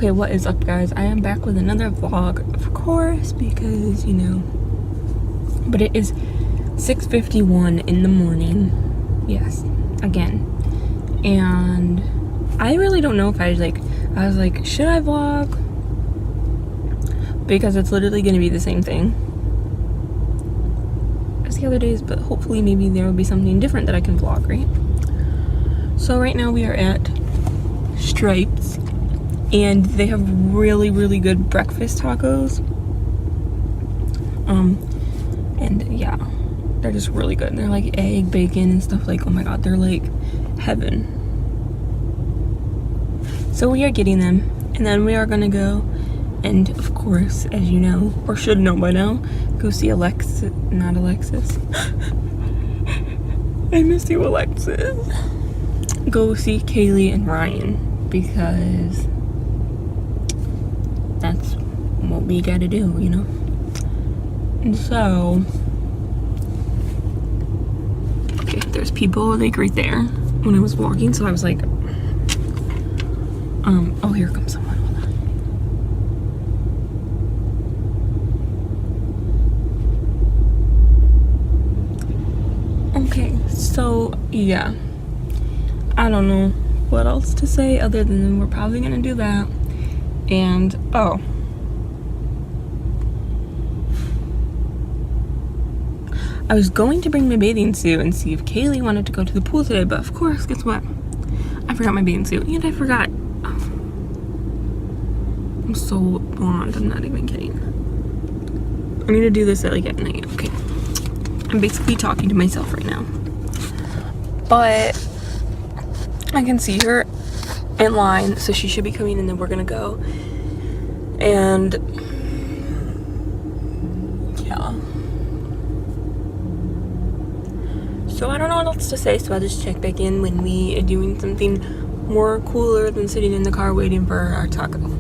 Okay, what is up, guys? I am back with another vlog, of course, because, but it is 6:51 in the morning. Yes, again. And I really don't know if I was like, should I vlog? Because it's literally going to be the same thing as the other days, but hopefully maybe there will be something different that I can vlog, right? So right now we are at Stripes, and they have really, really good breakfast tacos. And yeah, they're just really good. They're like egg, bacon, and stuff. Like, oh my god, they're like heaven. So we are getting them, and then we are gonna go, and of course, as you know, or should know by now, go see Alexis. I miss you, Alexis. Go see Kaylee and Ryan, because that's what we gotta do, And so, okay, there's people like right there when I was walking, so I was like, oh, here comes someone. Hold on. Okay, so yeah, I don't know what else to say other than we're probably gonna do that. And oh, I was going to bring my bathing suit and see if Kaylee wanted to go to the pool today, but of course, guess what? I forgot my bathing suit, and I forgot. I'm so blonde, I'm not even kidding. I need to do this at night. Okay, I'm basically talking to myself right now, but I can see her in line, so she should be coming, and then we're gonna go. And yeah, so I don't know what else to say, so I'll just check back in when we are doing something more cooler than sitting in the car waiting for our taco.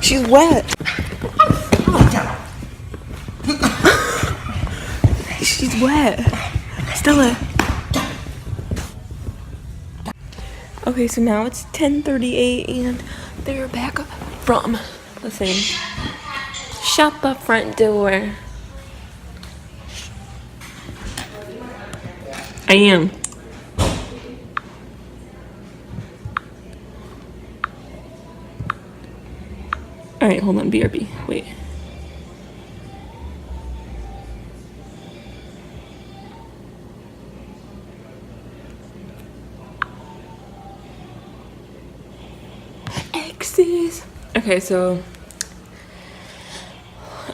She's wet. She's wet. Stella. Okay, so now it's 10:38 and they're back from, listen, shut the front door. I am. Alright, hold on, BRB. Wait. Exes. Okay, so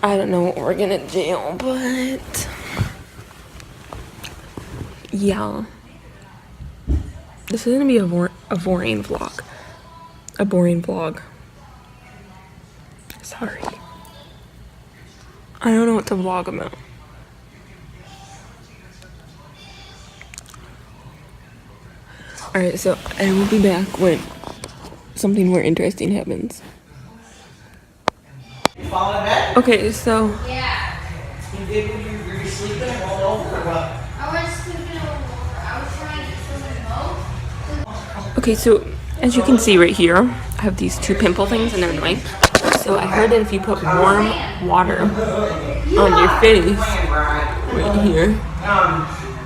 I don't know what we're gonna do, but yeah. This is gonna be a boring vlog. A boring vlog. Sorry. I don't know what to vlog about. Alright, so I will be back when something more interesting happens. You falling in bed? Okay, so Yeah. You did when you were sleeping and rolled over or what? I was sleeping over. I was trying to swim in both. okay, so as you can see right here, I have these two pimple things and they're annoying. So I heard that if you put warm water on your face, right here,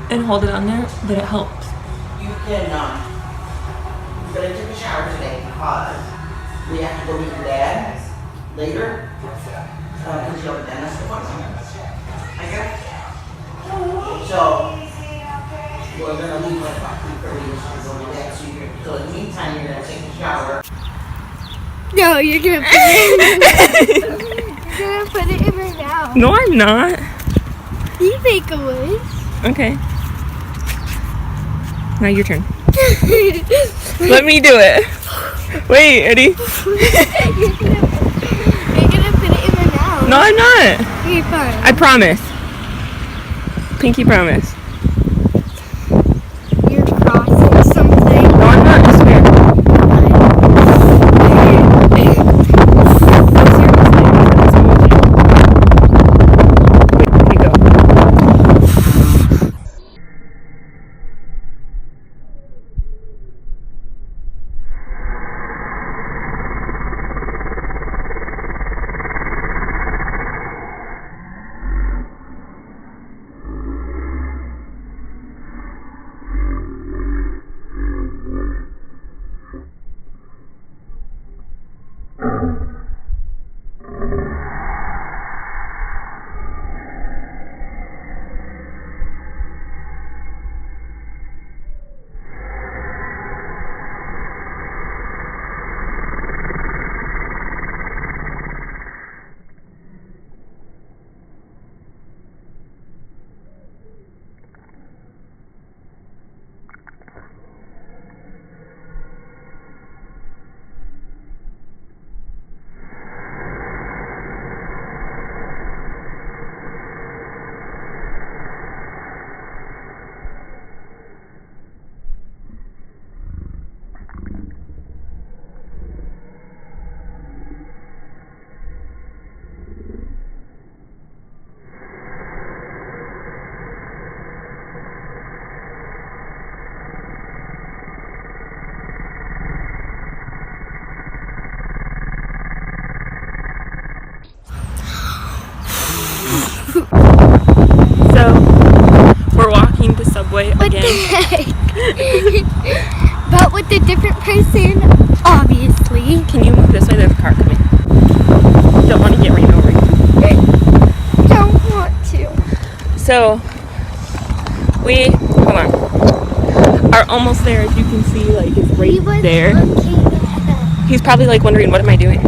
and hold it on there, that it helps. You can, but I took a shower today because we have to go meet your dad later. Because you have a dentist appointment. I guess. So, we're gonna leave at about 3:30 to go to that. So in the meantime, you're gonna take a shower. No, you're gonna put it in. You're gonna put it in right now. No, I'm not. You think it was? Okay. Now your turn. Let me do it. Wait, Eddie. You're gonna put it in right now. No, I'm not. Okay, fine. I promise. Pinky promise. You're crossing something. Subway What again. the heck? But with a different person, obviously. Can you move this way? There's a car coming. Don't want to get ran over. Don't want to. So, we, hold on, are almost there. As you can see, like, it's He right was there. looking at He's probably, like, wondering, what am I doing?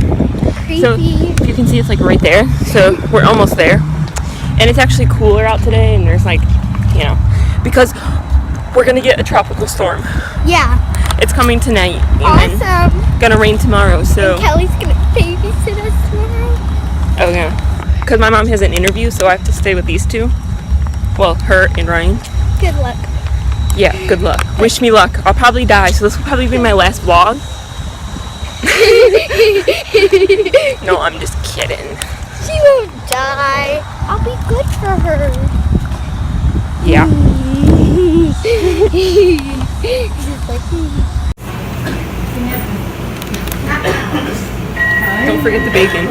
creepy. So, you can see it's, like, right there. So, we're almost there. And it's actually cooler out today, and there's, like, you know, because we're going to get a tropical storm. Yeah. It's coming tonight. And Awesome. gonna rain tomorrow, so. And Kelly's gonna babysit us tomorrow. Oh, yeah. Because my mom has an interview, so I have to stay with these two. Well, her and Ryan. Good luck. Yeah, good luck. Wish me luck. I'll probably die, so this will probably be my last vlog. No, I'm just kidding. She won't die. I'll be good for her. Yeah. She's like, Don't forget the bacon.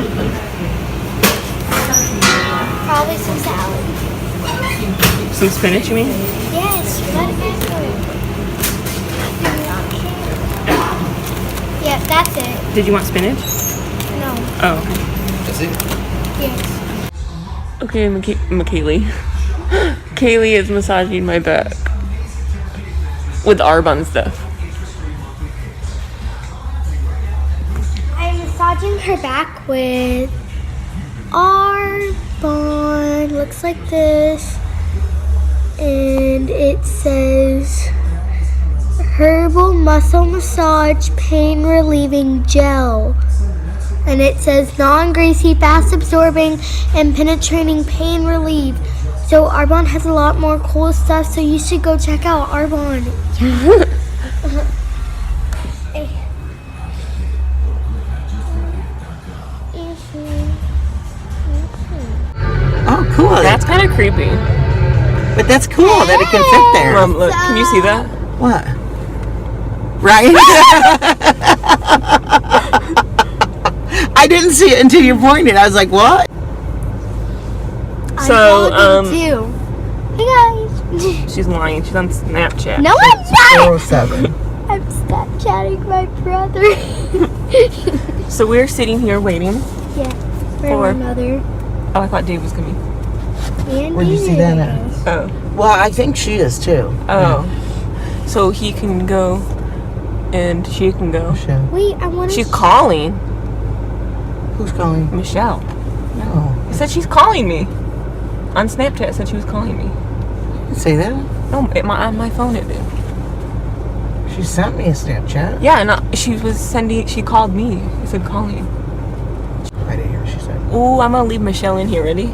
probably some salad. Some spinach, you mean? Yes, let it go. Yeah, that's it. Did you want spinach? No. Oh. Yes. Okay, McKaylee. Kaylee is massaging my back with Arbonne stuff. I'm massaging her back with Arbonne. Looks like this. And it says Herbal Muscle Massage Pain Relieving Gel. And it says non-greasy, fast absorbing, and penetrating pain relief. So Arbonne has a lot more cool stuff, so you should go check out Arbonne. Oh, cool. That's kind of creepy. But that's cool that it can fit there. Mom, look, can you see that? What? Right? I didn't see it until you pointed. I was like, what? So, too. Hey guys. she's lying. She's on Snapchat. No, I'm not. 407. I'm Snapchatting my brother. So we're sitting here waiting. Yeah, for For- my mother. Oh, I thought Dave was coming. And Where'd you see that at? Oh. Well, I think she is too. Oh. So he can go and she can go. Michelle. Wait, I want to. She's calling Who's calling? Michelle. Oh. It said she's calling me. On Snapchat, it said she was calling me. Say that? No, on my phone it did. She sent me a Snapchat. Yeah, and she called me. It said calling. I didn't hear what she said. Ooh, I'm gonna leave Michelle in here. Ready?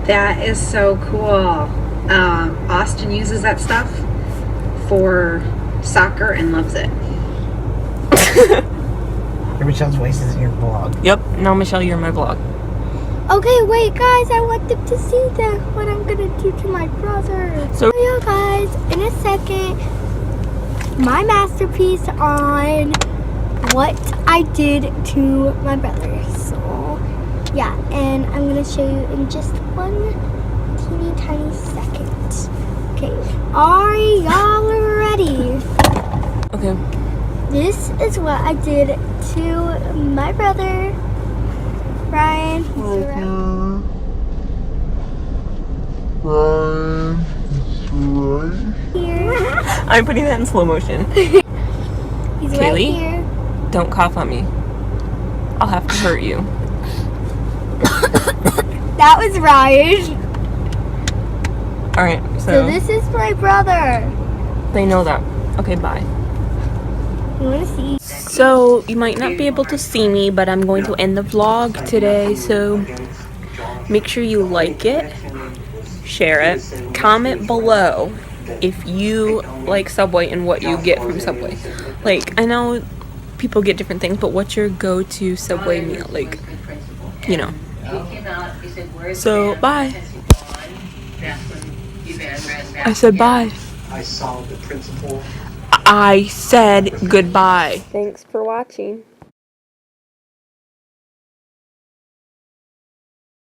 That is so cool. Austin uses that stuff for soccer and loves it. Michelle's voice is in your blog. Yep. No, Michelle, you're in my vlog. Okay, wait, guys. I want them to see what I'm gonna do to my brother. So- yeah, guys, in a second, my masterpiece on what I did to my brother. So, yeah, and I'm gonna show you in just one teeny tiny second. Okay, are y'all ready? Okay. This is what I did to my brother, Ryan. He's around here. I'm putting that in slow motion. He's right Kaylee? here. Don't cough on me. I'll have to hurt you. That was Ryan. All right. So this is my brother. They know that. Okay, bye. You want to see? So you might not be able to see me, but I'm going to end the vlog today. So make sure you like it, share it, comment below if you like Subway and what you get from Subway. Like, I know people get different things, but what's your go-to Subway meal? Like, you know. So bye. I said bye. I saw the principal. I said goodbye. Thanks for watching.